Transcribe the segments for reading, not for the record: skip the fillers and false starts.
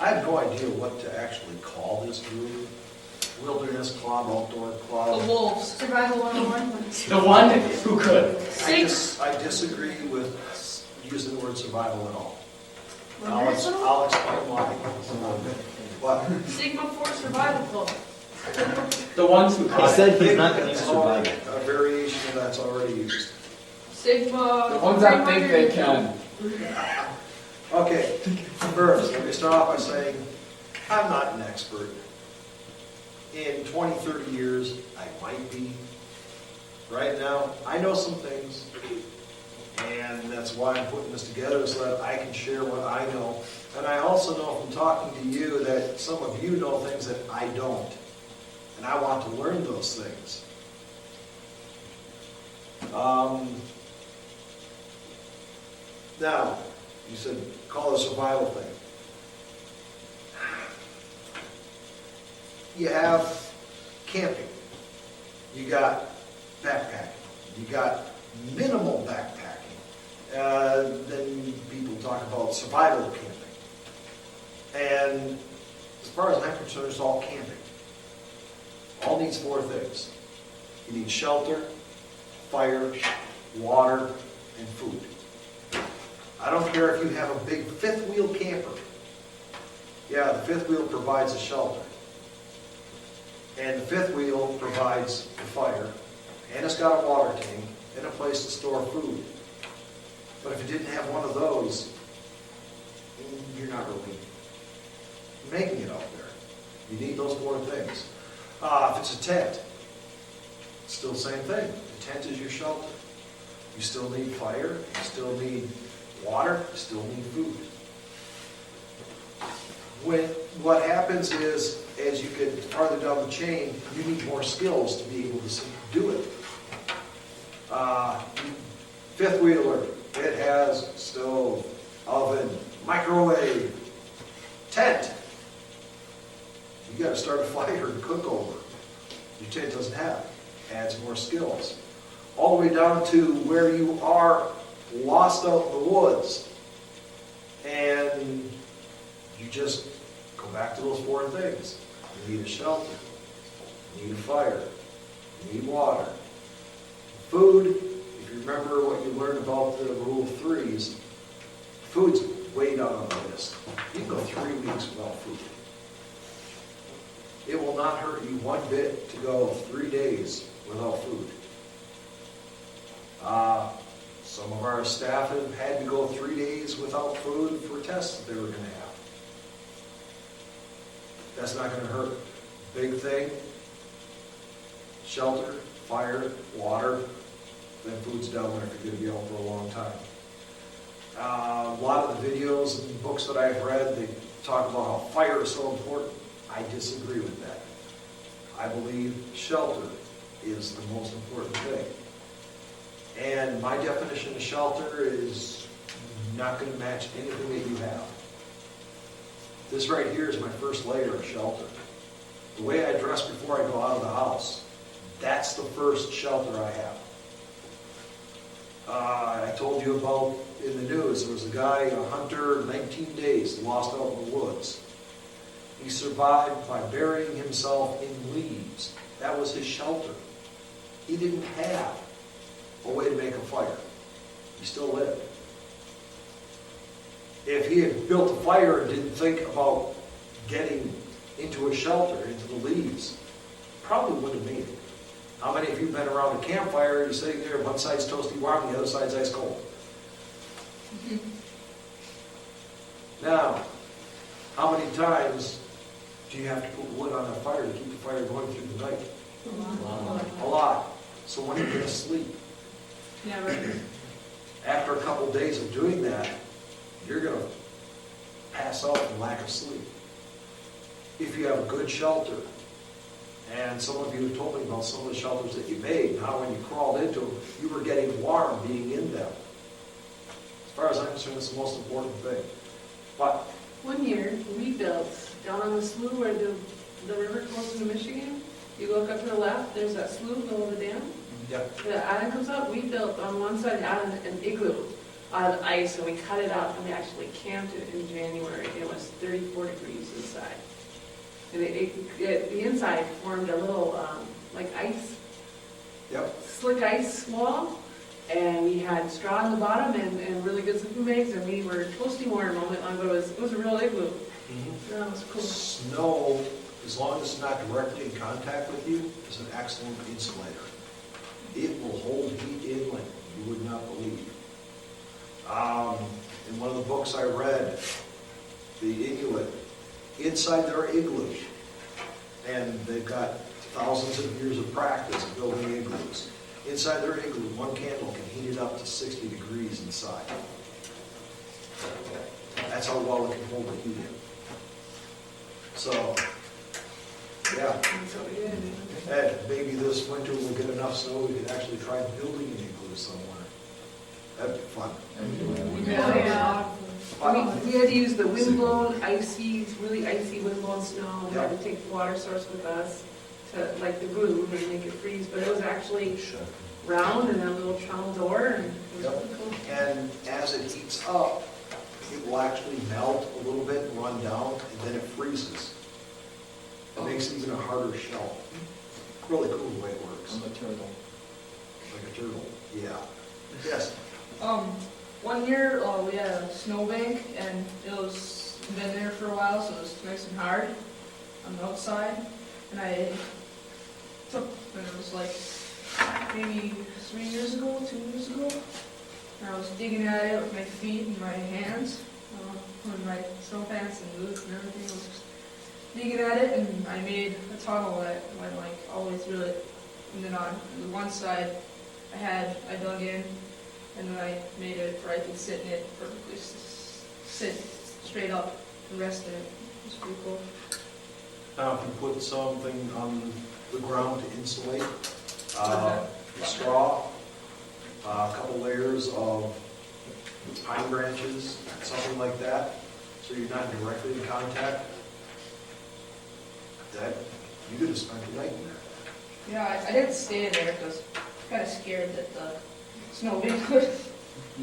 I have no idea what to actually call this group. Wilderness Club, Outdoor The Club. wolves. Survival 101. The one who could. I disagree with using the word survival at all. Wilderness Club? I'll explain why. What? Sigma Force Survival Club. The ones who He could. said he's not gonna use It's already survival. a variation of that's already used. Sigma. The ones that think they 300. can. Okay, first, let me start off by saying, I'm not an expert. In 20, 30 years, I might be. Right now, I know some things, and that's why I'm putting this together, so that I can share what I know. And I also know from talking to you that some of you know things that I don't. And I want to learn those things. Now, you said, call it a survival thing. You have camping. You got backpacking. You got minimal backpacking. Then people talk about survival camping. And as far as I'm concerned, it's all camping. All needs four things. You need shelter, fire, water, and food. I don't care if you have a big fifth wheel camper. Yeah, the fifth wheel provides a shelter. And the fifth wheel provides the fire. And it's got a water tank and a place to store food. But if you didn't have one of those, you're not really making it out there. You need those four things. If it's a tent, it's still the same thing. The tent is your shelter. You still need fire, you still need water, you still need food. What happens is, as you get farther down the chain, you need more skills to be able to do it. Fifth wheeler, it has stove, oven, microwave, tent. You got to start a fire and cook over. Your tent doesn't have it. Adds more skills. All the way down to where you are lost out in the woods. And you just go back to those four things. You need a shelter. You need a fire. You need water. Food, if you remember what you learned about the rule of threes, food's way down on the list. You can go 3 weeks without food. It will not hurt you one bit to go 3 days without food. Some of our staff have had to go 3 days without food for tests that they were going to have. That's not going to hurt. Big thing, shelter, fire, water, then food's down there if you're going to be out for a long time. A lot of the videos and books that I've read, they talk about how fire is so important. I disagree with that. I believe shelter is the most important thing. And my definition of shelter is not going to match anything that you have. This right here is my first layer of shelter. The way I dress before I go out of the house, that's the first shelter I have. I told you about in the news, there was a guy, a hunter, 19 days, lost out in the woods. He survived by burying himself in leaves. That was his shelter. He didn't have a way to make a fire. He still lived. If he had built a fire and didn't think about getting into a shelter, into the leaves, probably wouldn't have made it. How many of you have been around a campfire, you're sitting there, one side's toasty warm, the other side's ice cold? Now, how many times do you have to put wood on a fire to keep the fire going through the night? A lot. So when are you going to sleep? Never. After a couple days of doing that, you're going to pass out from lack of sleep. If you have a good shelter, and some of you have told me about some of the shelters that you made, how when you crawled into them, you were getting warm being in them. As far as I'm concerned, it's the most important thing. But One year, we built down on the slough where the river goes into Michigan. You look up to the left, there's that slough below the dam. yep, The island comes up. We built on one side of the island an igloo. on ice, and we cut it out, and we actually camped it in January, and it was 34 degrees inside. And the inside formed a little, like ice, Yep. slick ice wall, and we had straw on the bottom and really good sleeping bags, and we were toasty warm all night long, but it was a real igloo. Yeah, it was cool. Snow, as long as it's not directly in contact with you, is an excellent insulator. It will hold heat in like you would not believe. In one of the books I read, the Inuit, inside their igloo, and they've got thousands of years of practice building igloos. Inside their igloo, one candle can heat it up to 60 degrees inside. That's how well it can hold the heat in. So, yeah. And so we did. And maybe this winter we'll get enough snow we can actually try building an igloo somewhere. That'd be fun. Yeah. We had to use the windblown, really icy windblown snow, and had to take the water source with us to, like the glue, and make it freeze, but it was actually round and a little trowel door, and it was Yep. really cool. And as it heats up, it will actually melt a little bit and run down, and then it freezes. It makes even a harder shell. Really cool the way it works. I'm a turtle. Like a turtle. Yeah. Yes. One year, we had a snowbank, and it was been there for a while, so it was nice and hard on the outside. And I took, and it was like maybe 2 years ago, and I was digging at it with my feet and my hands, with my snow pants and boots and everything. I was just digging at it, and I made a tunnel that went like all the way through it. And then on the one side, I dug in, and then I made it where I could sit in it perfectly, sit straight up and rest in it. It was pretty cool. Now, if you put something on the ground to insulate, straw, a couple layers of pine branches, something like that, so you're not directly in contact, that, you could have spent the night in there. Yeah, I didn't stay there because I was kind of scared that the snowbank would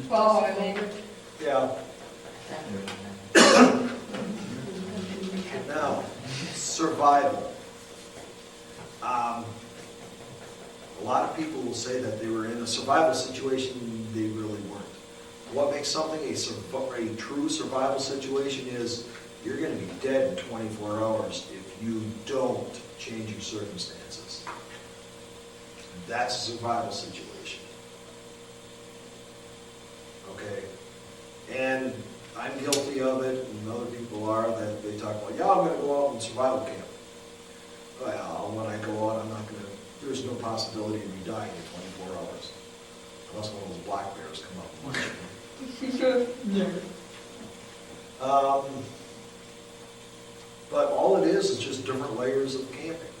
fall on me. Yeah. Now, survival. A lot of people will say that they were in a survival situation, they really weren't. What makes something a true survival situation is you're going to be dead in 24 hours if you don't change your circumstances. That's a survival situation. Okay? And I'm guilty of it, and other people are, that they talk about, yeah, I'm going to go out in survival camp. Well, when I go out, I'm not going to, there's no possibility of me dying in 24 hours. Unless one of those black bears come up and watch me. But all it is just different layers of camping.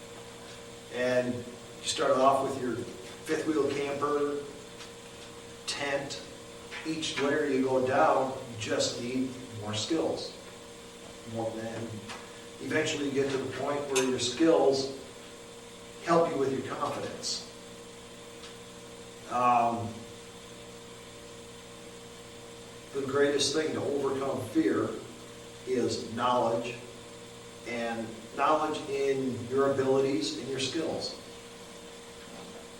And you start off with your fifth wheel camper, tent. Each layer you go down, you just need more skills. And eventually you get to the point where your skills help you with your confidence. The greatest thing to overcome fear is knowledge, and knowledge in your abilities and your skills.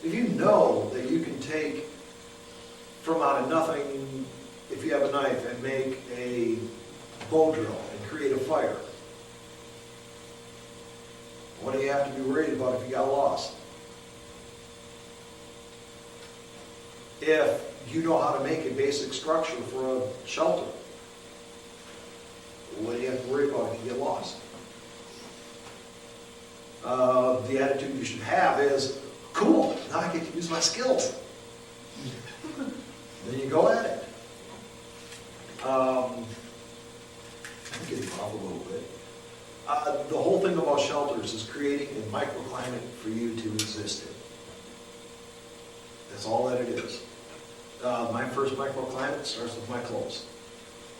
If you know that you can take from out of nothing, if you have a knife, and make a bow drill and create a fire, what do you have to be worried about if you got lost? If you know how to make a basic structure for a shelter, what do you have to worry about if you get lost? The attitude you should have is, cool, now I get to use my skills. Then you go at it. I'm getting off a little bit. The whole thing about shelters is creating a microclimate for you to exist in. That's all that it is. My first microclimate starts with my clothes.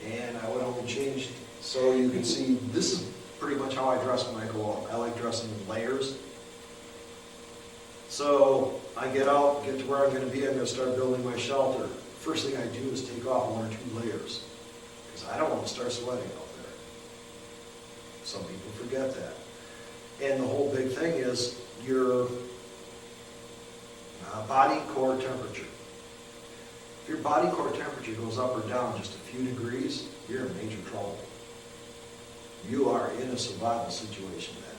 And I went home and changed so you can see this is pretty much how I dress when I go out. I like dressing in layers. So I get out, get to where I'm going to be, I'm going to start building my shelter. first thing I do is take off 1 or 2 layers, because I don't want to start sweating out there. Some people forget that. And the whole big thing is your body core temperature. If your body core temperature goes up or down just a few degrees, you're in major trouble. You are in a survival situation then.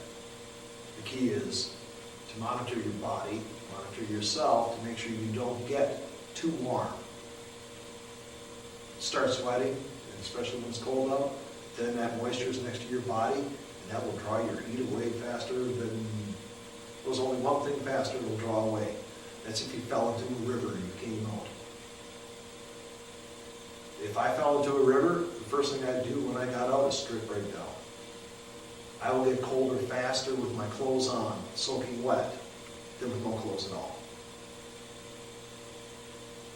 The key is to monitor your body, monitor yourself to make sure you don't get too warm. Start sweating, and especially when it's cold out, then that moisture is next to your body, and that will draw your heat away faster than, there's only one thing faster that will draw away. That's if you fell into a river and you came out. If I fell into a river, the first thing I'd do when I got out is strip right down. I will get colder faster with my clothes on, soaking wet, than with no clothes at all.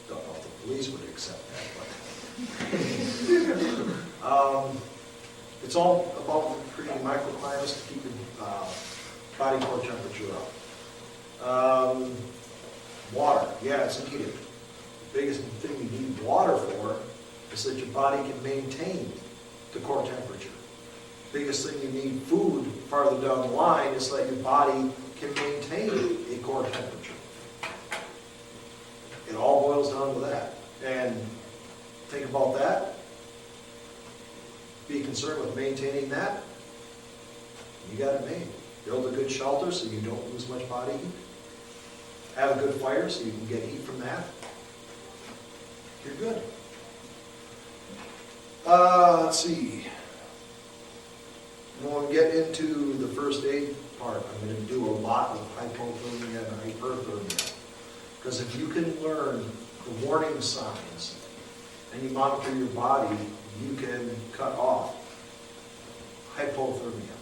Don't know if the police would accept that, but it's all about creating microclimates to keep your body core temperature up. Water, yeah, it's needed. The biggest thing you need water for is that your body can maintain the core temperature. Biggest thing you need food farther down the line is that your body can maintain a core temperature. It all boils down to that. And think about that. Be concerned with maintaining that. You got it made. Build a good shelter so you don't lose much body heat. Have a good fire so you can get heat from that. You're good. Let's see. When we get into the first aid part, I'm going to do a lot of hypothermia and hyperthermia. Because if you can learn the warning signs and you monitor your body, you can cut off hypothermia.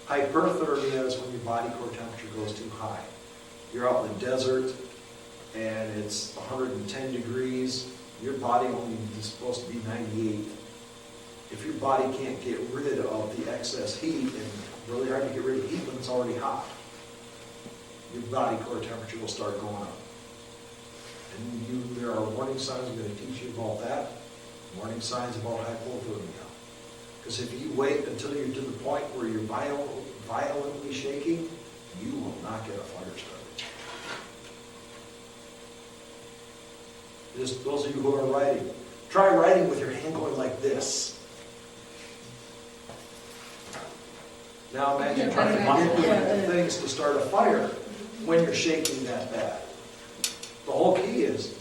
Hyperthermia is when your body core temperature goes too high. You're out in the desert and it's 110 degrees. Your body only is supposed to be 98. If your body can't get rid of the excess heat, and really hard to get rid of heat when it's already hot, your body core temperature will start going up. And there are warning signs. I'm going to teach you about that. Warning signs about hypothermia. Because if you wait until you're to the point where you're violently shaking, you will not get a fire started. Just those of you who are writing, try writing with your hand going like this. Now imagine trying to get things to start a fire when you're shaking that bad. The whole key is,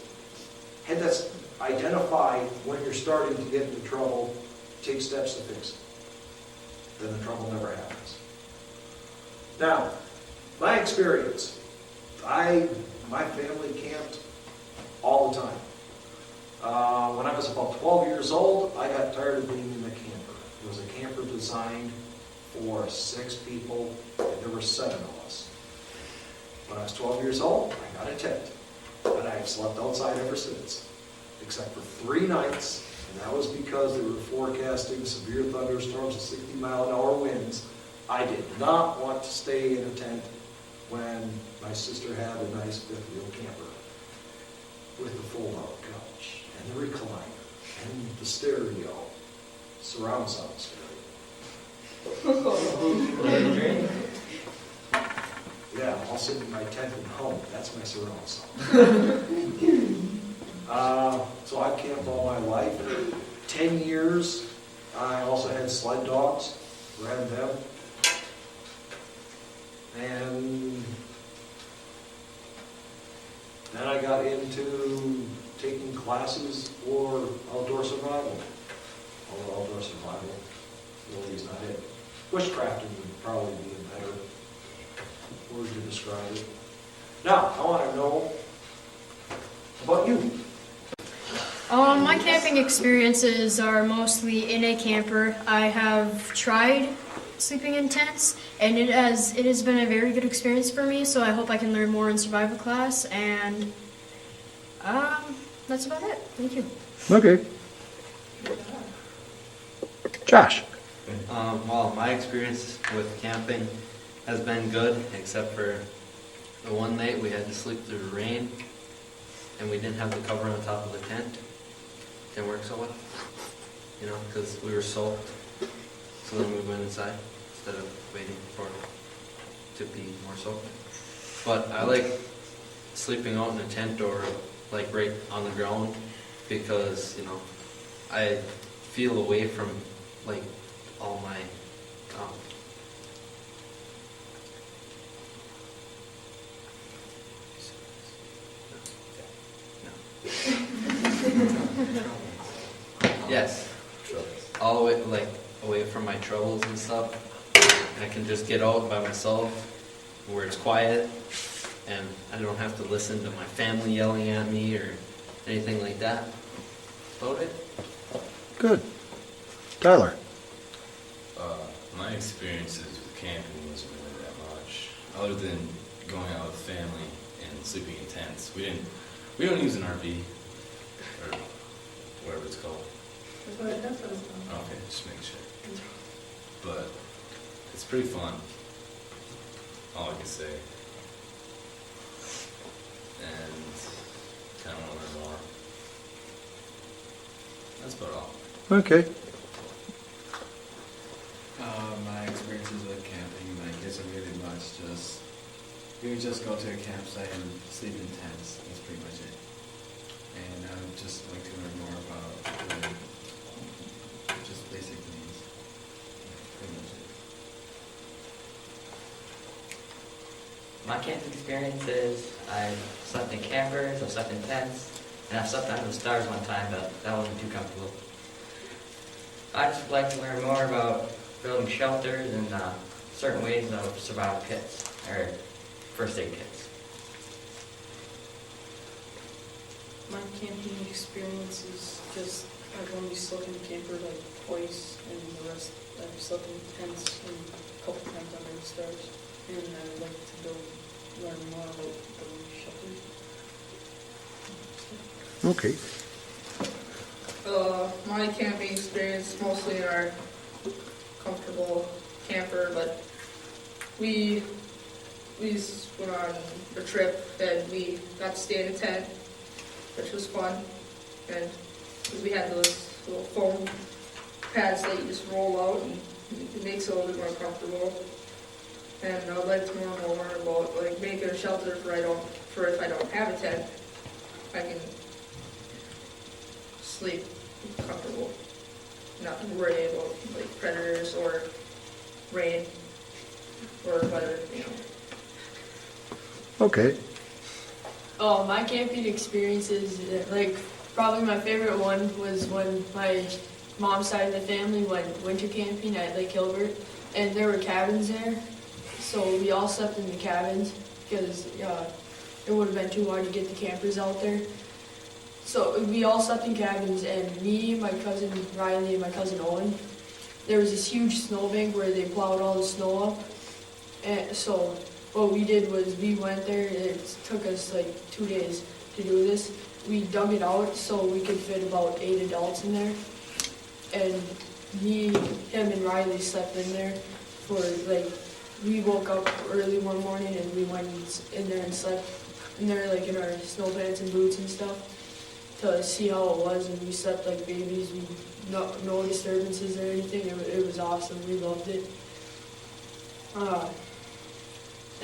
let's identify when you're starting to get into trouble, take steps to fix it. Then the trouble never happens. Now, my experience, my family camped all the time. When I was about 12 years old, I got tired of being in the camper. It was a camper designed for 6 people, and there were 7 of us. When I was 12 years old, I got a tent, and I have slept outside ever since, except for 3 nights, and that was because they were forecasting severe thunderstorms and 60-mile-an-hour winds. I did not want to stay in a tent when my sister had a nice 5th-wheel camper with the fold-out couch, and the recliner, and the stereo, surround sound stereo. Yeah, I'll sit in my tent at home. That's my surround sound. So I've camped all my life. 10 years. I also had sled dogs. Ran them. And then I got into taking classes for outdoor survival. Although outdoor survival really is not it. Bushcrafting would probably be a better word to describe it. Now, I want to know about you. My camping experiences are mostly in a camper. I have tried sleeping in tents, and it has been a very good experience for me, so I hope I can learn more in survival class, and that's about it. Thank you. Okay. Josh. Well, my experience with camping has been good, except for the one night we had to sleep through the rain, and we didn't have the cover on top of the tent. didn't work so well. You know, because we were soaked. So then we went inside instead of waiting for it to be more soaked. But I like sleeping out in a tent or like right on the ground because, you know, I feel away from like all my yes, all the way like away from my troubles and stuff. I can just get out by myself where it's quiet and I don't have to listen to my family yelling at me or anything like that. That's about it. Good. Tyler? My experiences with camping wasn't really that much, other than going out with family and sleeping in tents. We don't use an RV, or whatever it's called. That's what it's called. Okay, just make sure. But it's pretty fun, all I can say. And kind of want to learn more. That's about all. Okay. My experiences with camping, like, isn't really much. We would just go to a campsite and sleep in tents. That's pretty much it. And I would just like to learn more about just basic things. That's pretty much it. My camping experience is I've slept in campers, I've slept in tents, and I've slept under the stars one time, but that wasn't too comfortable. I just would like to learn more about building shelters and certain ways of survival kits, or first aid kits. My camping experience is just, I've only slept in a camper like twice, and the rest I've slept in tents and a couple times under the stars. And I would like to learn more about building shelters. Okay. My camping experience mostly in our comfortable camper, but we just went on a trip and we got to stay in a tent, which was fun. And we had those little foam pads that you just roll out and it makes it a little bit more comfortable. And I would like to learn about like making a shelter for if I don't have a tent, I can sleep comfortable, not worry about like predators or rain or weather, you know. Okay. Oh, my camping experiences, like, probably my favorite one was when my mom's side of the family went winter camping at Lake Hilbert, and there were cabins there, so we all slept in the cabins, because it would have been too hard to get the campers out there. So we all slept in cabins, and me, my cousin Riley, and my cousin Owen, there was this huge snowbank where they plowed all the snow up, and so what we did was we went there, it took us like 2 days to do this. We dug it out so we could fit about 8 adults in there. And him and Riley slept in there for like, we woke up early one morning and we went in there and slept in there like in our snow pants and boots and stuff to see how it was, and we slept like babies. No disturbances or anything. It was awesome. We loved it.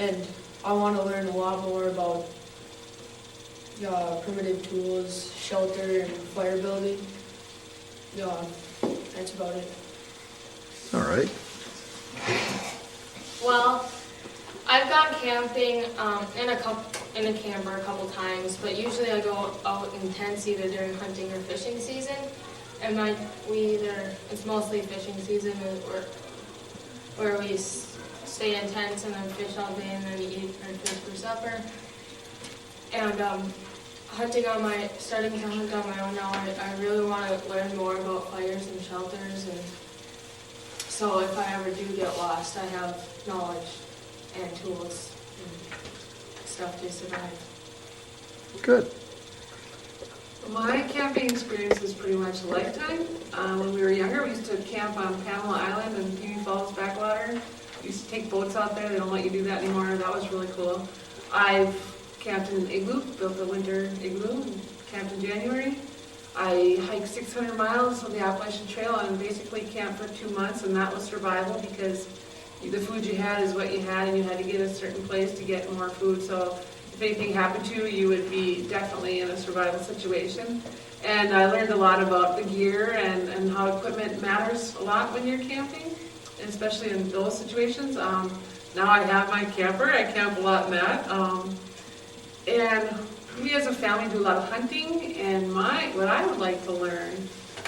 And I want to learn a lot more about primitive tools, shelter, and fire building. That's about it. All right. Well, I've gone camping in a camper a couple times, but usually I go out in tents either during hunting or fishing season. And it's mostly fishing season where we stay in tents and then fish all day and then eat and fish for supper. And starting to hunt on my own now, I really want to learn more about fires and shelters, and so if I ever do get lost, I have knowledge and tools and stuff to survive. Good. My camping experience was pretty much a lifetime. When we were younger, we used to camp on Pamela Island in Beauty Falls backwater. We used to take boats out there. They don't let you do that anymore. That was really cool. I've camped in an igloo, built a winter igloo, and camped in January. I hiked 600 miles on the Appalachian Trail and basically camped for 2 months, and that was survival because the food you had is what you had, and you had to get a certain place to get more food. So if anything happened to you, you would be definitely in a survival situation. And I learned a lot about the gear and how equipment matters a lot when you're camping, especially in those situations. Now I have my camper. I camp a lot in that. And we as a family do a lot of hunting, and what I would like to learn,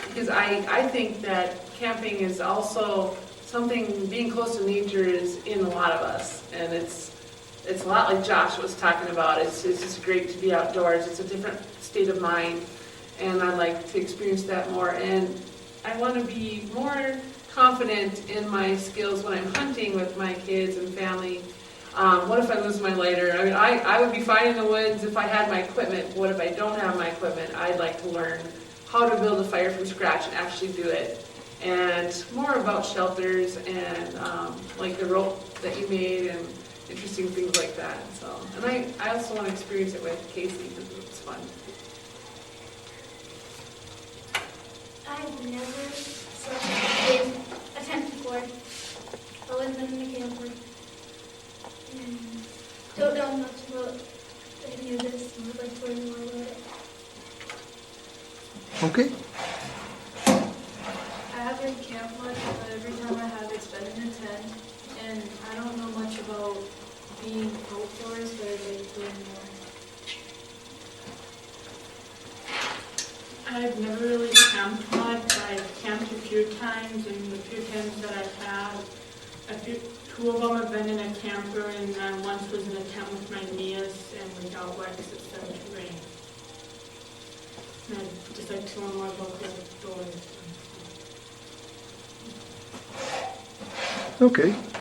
because I think that camping is also something, being close to nature is in a lot of us, and it's a lot like Josh was talking about. It's just great to be outdoors. It's a different state of mind, and I'd like to experience that more. And I want to be more confident in my skills when I'm hunting with my kids and family. What if I lose my lighter? I mean, I would be fine in the woods if I had my equipment. What if I don't have my equipment? I'd like to learn how to build a fire from scratch and actually do it. And more about shelters and like the rope that you made and interesting things like that. So, and I also want to experience it with Casey because it's fun. I've never slept in a tent before. I've always been in a camper. And don't know much about any of this, and I'd like to learn more about it. Okay. I haven't camped much, but every time I have, it's been in a tent. And I don't know much about being outdoors, but I'd like to learn more. I've never really camped much. I've camped a few times, and the few times that I've had, two of them have been in a camper, and then once was in a tent with my niece, and we got wet because it started to rain. And I'd just like to learn more about the outdoors. Okay.